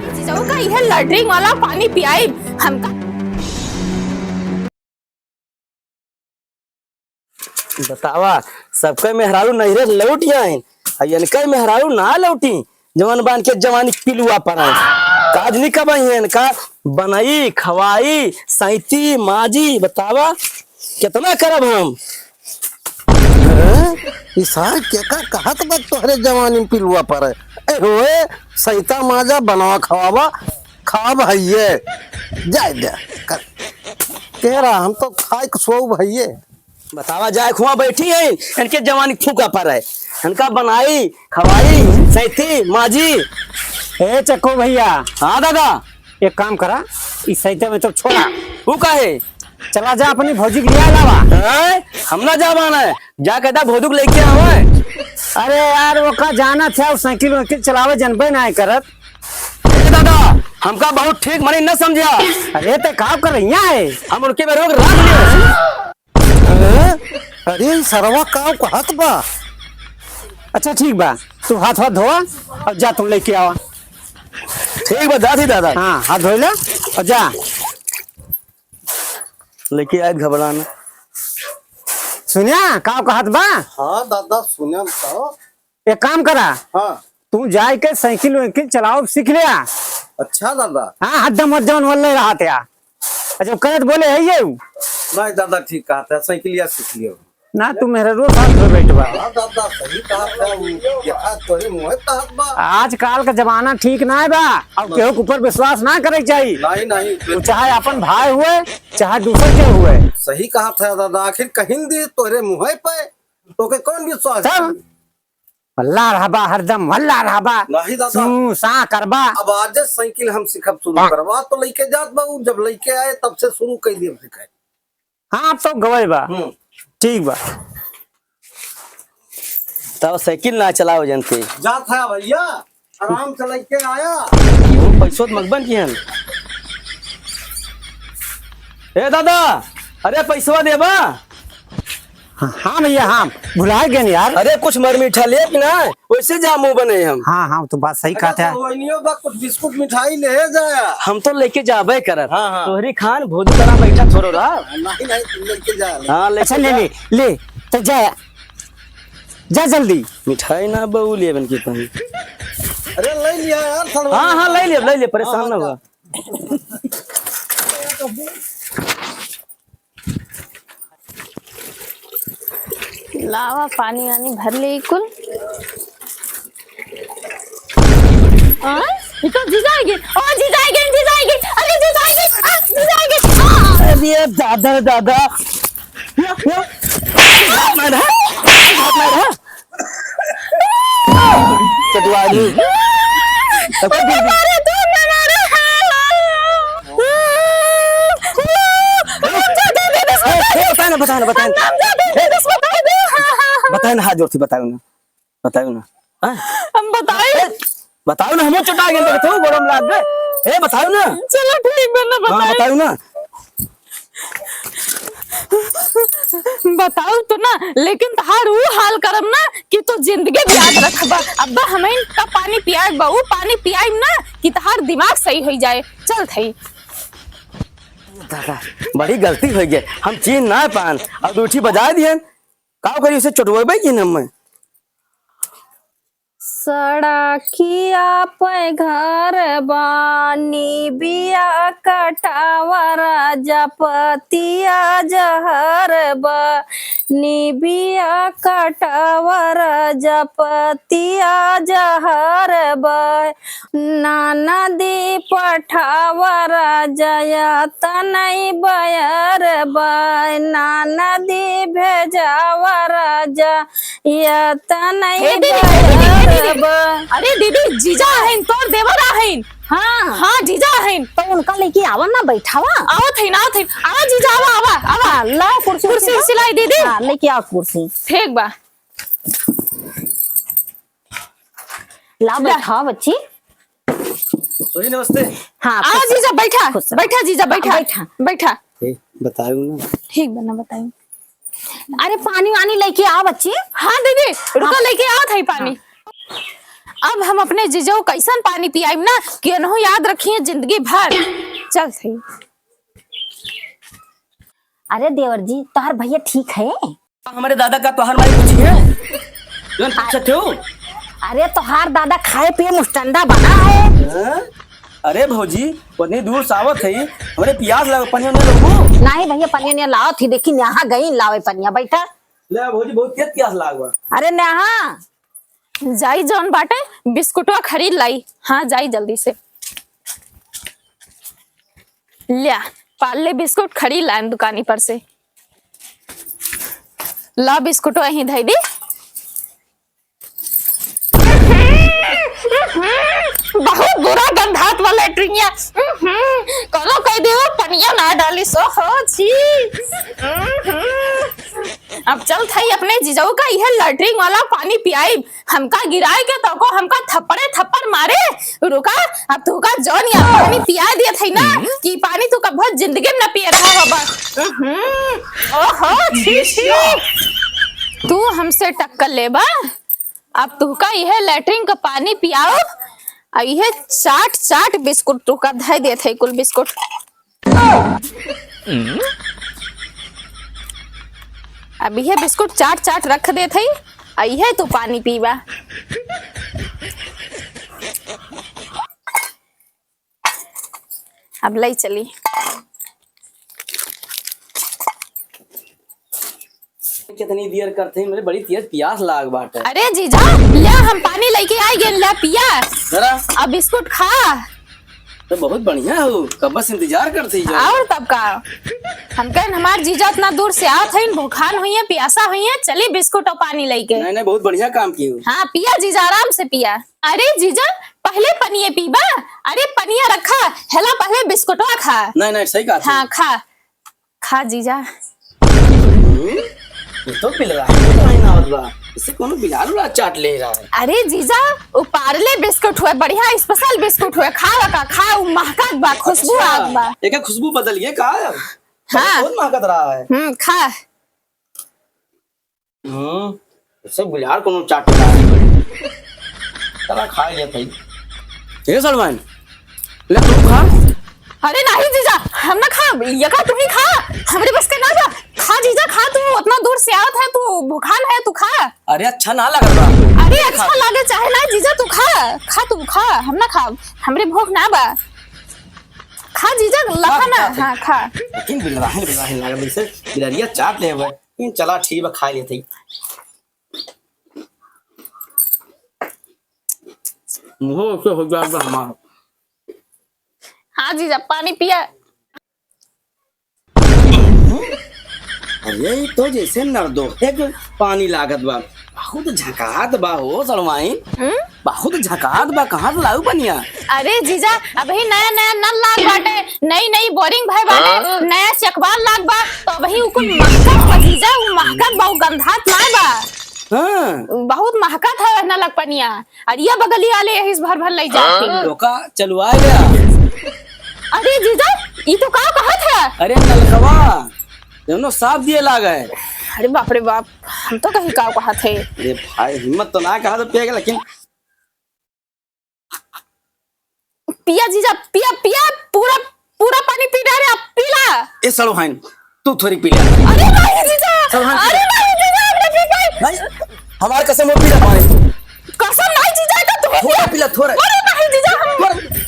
जीजाऊ का यह लैट्रिन वाला पानी पियाई हमका। बतावा सबके मेहरारू नहरे लौट आए इनके मेहरारू ना लौटी जवान बांध के जवानी पिलुआ पर काज नहीं कब इनका बनाई खवाई सैती माजी बतावा कितना करब हम कहत बा तोहरे जवानी पिलुआ पर होए सैता माजा बनावा खवावा खाब हइये जाए दे कह रहा हम तो खाए सो भइये बतावा जाए खुआ बैठी है इनके जवानी फूका पर है इनका बनाई खवाई सैती माजी। ए चक्को भैया, हाँ दादा एक काम करा इस सैते में तो छोड़ा वो काहे चला जा अपनी भौजी के लिया अलावा। हम ना जा पाना है जा कहता भोदुक लेके आवे। अरे यार वो का जाना था साइकिल वाइकिल चलावे जनबे ना करत। दादा हमका बहुत ठीक मनी न समझा। अरे ते काम कर रही है हम उनके में रोक रख लिए। अरे सरवा का कहत बा। अच्छा ठीक बा तू हाथ हाथ धोआ और जा तुम लेके आवा। ठीक बा दादी दादा। हाँ हाथ धो ले और जा लेके आए घबराना। सुनिया का कहत बा। हाँ दादा सुनिया तो एक काम करा हाँ तू जाए के साइकिल वाइकिल चलाओ सीख लिया। अच्छा दादा। हाँ हद्दम हद्दम वाले रहा थे अच्छा कहत बोले है ये नहीं दादा ठीक कहा था साइकिलिया सीख लियो ना तू मेरे रोज हाथ धो बैठवा। हाँ दादा सही कहा था देखा तो ही मुँह कहत बा। आजकल का जमाना ठीक ना है बा और केहू के ऊपर विश्वास ना करे चाहिए। नहीं नहीं तू चाहे अपन भाई हुए चाहे दूसरे के हुए। सही कहा था दादा आखिर कहीं दी तोरे मुँह पे तो के कौन विश्वास सब वल्ला रहबा हरदम वल्ला रहबा नहीं दादा तू सा करबा। अब आज साइकिल हम सिखब शुरू करवा तो लेके जात बा जब लेके आए तब से शुरू कर दिए सिखाए। हाँ अब तो गवाई बा ठीक बा तब साइकिल ना चलाओ जनते जा था भैया आराम से लेके आया। पैसों मगबन की हम। ए दादा अरे पैसवा देबा। हाँ भैया हाँ भुला गए यार। अरे कुछ मर मीठा ले कि ना वैसे जा मुंह बने हम। हाँ हाँ तो बात सही कहा था। कुछ बिस्कुट मिठाई ले जाया। हम तो लेके जाबे करत। हाँ, हाँ। तोहरी खान भोजू करा बैठा थोड़ो रहा। नहीं नहीं तुम लेके जा। हाँ लेके अच्छा ले ले ले तो जा जा जल्दी। मिठाई ना बहू ले बन की तुम। अरे ले लिया यार थोड़ा। हाँ हाँ ले ले परेशान ना हुआ। लावा पानी वानी भर ले कुल। ये तो जीजा आएगी। ओ जीजा आएगी जीजा आएगी। अरे जीजा आएगी जीजा आएगी। अरे दादा दादा बताए ना हाथ जोर से बताओ ना हम बताए बताओ ना हम चुटा गए देखो गरम लाग गए। ए बताओ ना चलो ठीक है ना हाँ बताओ ना बताओ तो ना लेकिन तहार वो हाल करम ना कि तो जिंदगी भी याद रखबा। अब्बा हमें का पानी पियाए बाऊ पानी पियाई ना कि तहार दिमाग सही हो जाए। चल थई दादा बड़ी गलती हो गई हम चीन ना पान अब दूठी बजा दियन का करी उसे चटवेबे कि हम। सड़किया पे घर बानी बिया कटावर जपतिया जहर निबिया कटावर जपतिया जहर नाना दी पठावर जयत नहीं बयर नाना दी भेजावर जयत नहीं बयर। अरे दीदी जीजा है तोर देवर है। हाँ हाँ जीजा है तो उनका लेके आवा ना बैठावा। आवत है ना आवत है आवा जीजा आवा आवा आवा ला कुर्सी कुर्सी सिलाई दीदी। हाँ लेके आओ कुर्सी। ठीक बा ला बैठा बच्ची। नमस्ते। हाँ आ जीजा बैठा बैठा जीजा बैठा बैठा बैठा। बताओ ना ठीक बना बताइए। अरे पानी वानी लेके आओ बच्ची। हाँ दीदी रुको लेके आओ था पानी। अब हम अपने जीजो कैसन पानी पियाइम ना कि अनहो याद रखिए जिंदगी भर। चल सही। अरे देवर जी तोहर भैया ठीक है? हमारे दादा का तोहर माई पूछी है तुम पूछते हो? अरे तोहार दादा खाए पिए मुस्टंडा बना है। हाँ? अरे भौजी उतनी दूर सावत है हमारे प्यास लग पनिया में लोगो। नहीं भैया पनिया ने लाओ थी, देखी यहाँ गई लावे पनिया। बैठा ले भौजी बहुत तेज प्यास लागवा। अरे नेहा जाई जौन बाटे बिस्कुटवा खरीद लाई। हाँ जाई जल्दी से। लिया पार्ले बिस्कुट खरीद लाइन दुकानी पर से। ला बिस्कुटवा ही धई दी। बहुत बुरा गंधात वाला लैट्रिनिया। कलो कह दे पनिया ना डाली सो हो छी। अब चल थई अपने जीजाऊ का यह लैट्रिन वाला पानी पियाई। हमका गिराए के तो को हमका थप्पड़े थप्पड़ मारे। रुका अब तू का जौन या पानी पिया दिया थई ना कि पानी तू का बहुत जिंदगी में न पिए रहा बाबा। ओहो छी छी तू हमसे टक्कर लेबा। अब तू का यह लैट्रिन का पानी पियाओ और यह चाट चाट बिस्कुट तू का धई दे थे कुल बिस्कुट। अब यह बिस्कुट चाट चाट रख दे थे और यह तू पानी पीवा। अब लई चली। कितनी देर करते हैं मेरे बड़ी तेज प्यास लाग बाटे। अरे जीजा ले हम पानी लेके आए गेल ला पिया। जरा अब बिस्कुट खा। तो बहुत बढ़िया हो कब बस इंतजार करते ही और तब का हम कहें हमार जीजा इतना दूर से आत है भूखान हुई है प्यासा हुई है। चली बिस्कुट और पानी लेके। नहीं नहीं बहुत बढ़िया काम किए हो। हाँ पिया जीजा आराम से पिया। अरे जीजा पहले पनिये पीबा। अरे पनिया रखा हेला पहले बिस्कुटवा खा। नहीं नहीं सही कहा। हाँ खा खा जीजा। ये तो पिल रहा है ना बा इसे कौन बिलाल वाला चाट ले रहा है। अरे जीजा वो पार्ले बिस्कुट हुए बढ़िया स्पेशल बिस्कुट हुए खा का खा महकत बा खुशबू आग बा। एक खुशबू बदल गई का। हाँ कौन महकत रहा है। खा। इसे बिलाल कौन चाट रहा है। चला खा लिया भाई। ये सलमान ले तू खा। अरे नहीं जीजा हम ना खा ये का तुम ही खा। हमारे बस के ना जा खा जीजा खा। तू उतना दूर से आत है तू भूखान है तू खा। अरे अच्छा ना लग रहा। अरे अच्छा लगे चाहे ना जीजा तू खा खा तू खा हम ना खा हमरे भूख ना बा। खा जीजा लखा ना। हाँ खा। लेकिन बिलाल लग इसे बिलारिया चाट ले हुए। इन चला ठीक है खा लेते ही। मुंह से हो जाएगा हमारा। हाँ जीजा पानी पिया। अरे तो जैसे नर्दो एक पानी लागत बा बहुत झकात बा हो सलमाइन। बहुत झकात बा कहाँ से लाऊ बनिया। अरे जीजा अभी नया नया नल लाग बाटे नई नई बोरिंग भाई बाटे नया चकवाल लाग बा तो अभी उकुल महकत बा जीजा वो महकत बा गंधात ना बा। हाँ बहुत महकत है नलक पनिया। और ये बगली वाले इस भर भर ले जाती। रोका चलवा गया। अरे जीजा ये तो का कहत है। अरे नलकवा दोनों साफ दिए लागे। अरे बाप रे बाप हम तो कहीं का कहत है। अरे भाई हिम्मत तो ना कहा तो पिएगा लेकिन पिया जीजा पिया पिया पूरा पूरा पानी पी रहा है पीला। ए सलमान तू थोड़ी पी ले। अरे नहीं जीजा सलमान अरे नहीं जीजा हमने पी गई। नहीं हमारे कसम वो पी ले पानी। कसम नहीं जीजा का तुम्हें थोड़ा पी ले थोड़ा। अरे नहीं जीजा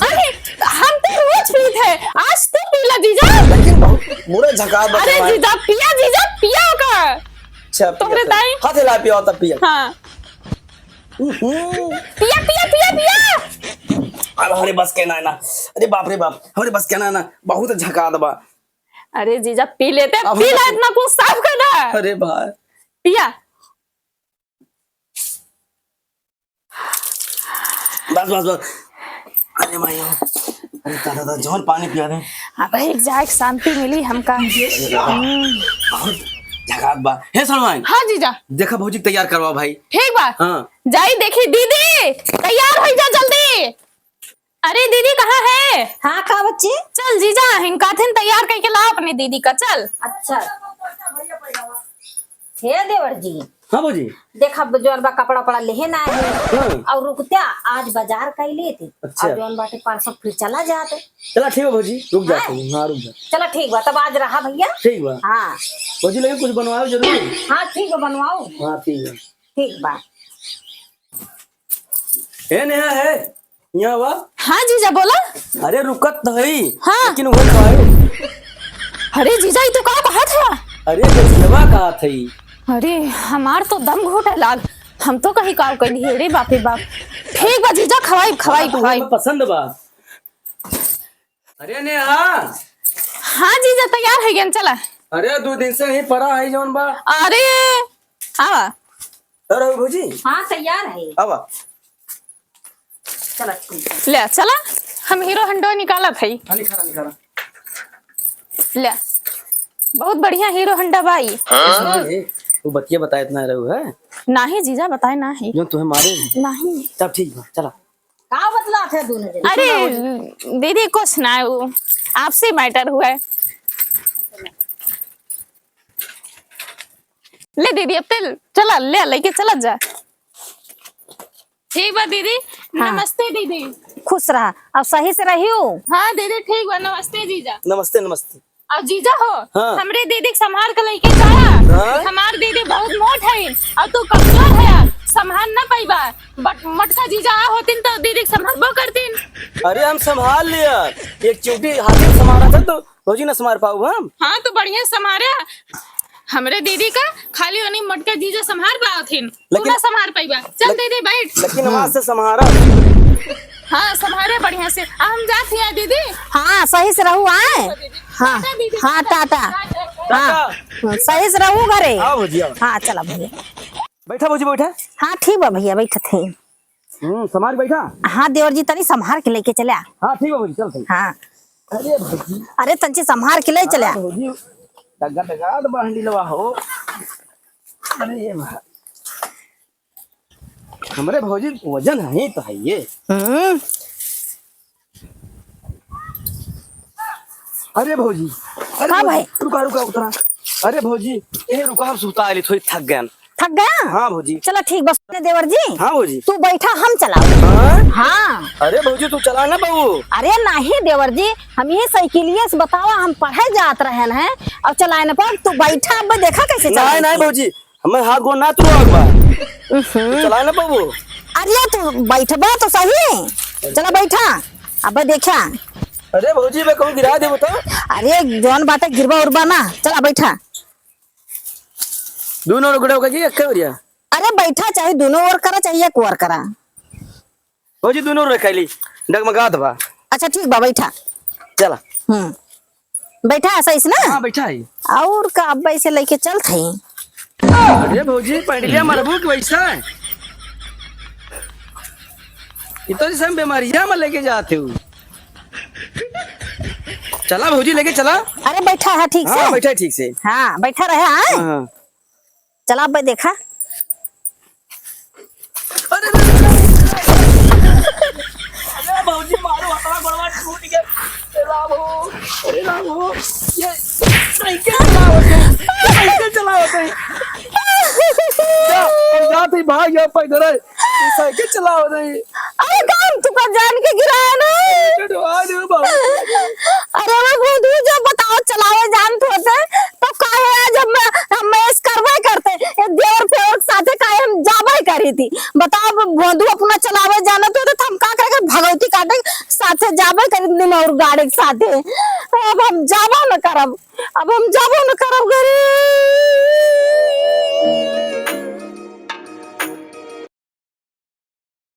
अरे हम तो रोज पीते हैं आज तो पीला जीजा। लेकिन बहुत बुरा झकात बा। अरे जीजा पिया का। अच्छा तोहरे दाई हाथ हिला पिया तब पिया। हाँ पिया पिया पिया पिया। अब हमारे बस के ना ना। अरे बाप रे बाप हमारे बस के ना ना बहुत झकात बा। अरे जीजा पी लेते अब पी ला इतना कुछ साफ करना। अरे भाई पिया बस बस बस। अरे भाई अरे दादा जौन पानी पिया दे। अब एक जाए शांति मिली हमका। बहुत झकात बा। हे सलमान हाँ जीजा देखा भौजी तैयार करवा भाई। ठीक बा। हाँ जाई देखी दीदी तैयार हो जा जल्दी। अरे दीदी कहाँ है। हाँ का बच्चे। चल जीजा हिनका थिन तैयार करके ला अपने दीदी का चल। अच्छा हे देवर जी हाँ भौजी। देखा जोन बा कपड़ा उपड़ा लेहे ना है हाँ। और रुकत्या आज बाजार कई लेते अच्छा। और जोन बाटे परसों फिर चला जाते। चला ठीक है भौजी, रुक जाते हैं। हाँ रुक जा। चलो ठीक बा, तब आज रहा भैया। ठीक बा हाँ भौजी, लेकिन कुछ बनवाओ जरूर। हाँ ठीक बा, बनवाओ। हाँ ठीक है। ठीक बा। है नेहा है यहाँ वा। हाँ जीजा बोला। अरे रुकत तो है हाँ। लेकिन वो खाए। अरे जीजा ये तो का कहा था। अरे गजलवा कहा थी। अरे हमार तो दम घोटे लाग, हम तो कहीं काम कर लिए रे बाप रे बाप। ठीक बा जीजा, खवाई खवाई तो खवाई। हमें पसंद बा। अरे नेहा। हाँ जीजा तैयार है गेन चला। अरे 2 दिन से नहीं पड़ा है जौन बा। अरे आवा। अरे भौजी हाँ तैयार है। आवा। चलो ठीक है। ले चला, हम हीरो हंडो निकाला थे। निखारा निखारा। ले बहुत बढ़िया हीरो हंडा भाई। तू बतिया बताए इतना रहू है नाही जीजा बताए नाही। जो तुम्हें मारे। नहीं। तब ठीक बा चला। का बतला थे दोनों जने? अरे दीदी कुछ ना, वो आपसे मैटर हुआ है। ले दीदी अब तेल चला, ले लेके चला जा। ठीक बा दीदी। हाँ। नमस्ते दीदी। खुश रहा अब सही से रहियो। हाँ दीदी ठीक बा, नमस्ते जीजा। नमस्ते नमस्ते। अब जीजा हो। हाँ। हमरे दीदी के संभाल के लेके जाया। हाँ। हमार दीदी बहुत मोट है और तू कमजोर है, संभाल ना पाईबा। बट मटका जीजा होतिन तो दीदी के संभालबो करतीन। अरे हम संभाल लिया, एक चूटी हाथी में संभाला था तो भौजी न संभाल पाऊ हम। हाँ तो बढ़िया संभारे हमरे दीदी का, खाली उन्हीं मटका जीजा संभाल पाओथिन, तू लेकिन- ना संभाल पाईबा। चल दीदी बैठ। लेकिन वहां से संभारा। हाँ संभारे बढ़िया से। हम जाते हैं दीदी। हाँ सही से रहू आए। हाँ टाटा दीदी। हाँ टाटा। हाँ सही से रहू घरे। आओ भौजी आओ। हाँ चला भैया। बैठा भौजी बैठा। हाँ ठीक बा भैया, बैठे थे। संभाल बैठा। हाँ देवर जी तनी संभाल के लेके चला। हाँ ठीक है भौजी चल सही। हाँ अरे भौजी। अरे तंची संभाल के ले चला। हाँ, भौजी डगा डगा तो बहंडी लवा हो। अरे ये हमारे भौजी वजन है तो है ये। अरे भौजी। अरे हाँ भौजी, भाई। रुका रुका उतरा। अरे भौजी ये रुका, हम सुता आली थोड़ी थक गए। थक गया। हाँ भौजी। चलो ठीक बस देवर जी। हाँ भौजी। तू बैठा हम चलाओ। हाँ? हाँ अरे भौजी तू चला ना बहू। अरे नहीं देवर जी, हम ये साइकिलिए से बतावा, हम पढ़े जात रहे हैं और चलाए न पर तू बैठा। अब देखा कैसे चला। नहीं नहीं भौजी, हमें हाथ गोड़ ना तू बा। चला ना बहू। अरे तू बैठबा तो सही। चला बैठा। अब देखा। अरे भौजी मैं कहूँ गिरा दे बता। अरे जौन बाटे गिरबा उड़बा ना। चला बैठा। दोनों रुकड़े होगा जी एक बढ़िया। अरे बैठा, चाहे दोनों ओर करा चाहे एक ओर करा। भौजी दोनों रखैली डगमगात बा। अच्छा ठीक बा बैठा। चला। बैठा सही से ना। हाँ बैठा है। और का अब ऐसे लेके चल थे। अरे भौजी पैंडलिया मरबू की वैसा है। ये तो जैसे हम बीमारियां में लेके जाते हो। चला भौजी लेके चला। अरे बैठा है ठीक से। हाँ बैठा है ठीक से। हाँ बैठा रहे। हाँ हाँ। चला अब देखा। अरे भौजी मारो, अपना बड़वा टूट गया। राम हो, अरे राम हो, ये साइकिल चलाओ जाते भाग गया पैदल है। साइकिल चलाओ नहीं। अरे काम तू का जान के गिराया ना। अरे वो तू जब बताओ चलावे जान होते तो काहे जब हम इस करवा करते ये देवर फेवर साथे काहे हम जाबे करी थी। बताओ बंधु अपना चलावे जाना तो हम का करे भगवती काटे साथे जाबे करी दिन और गाड़ी के साथे। अब हम जाबो न करब, अब हम जाबो न करब घरे।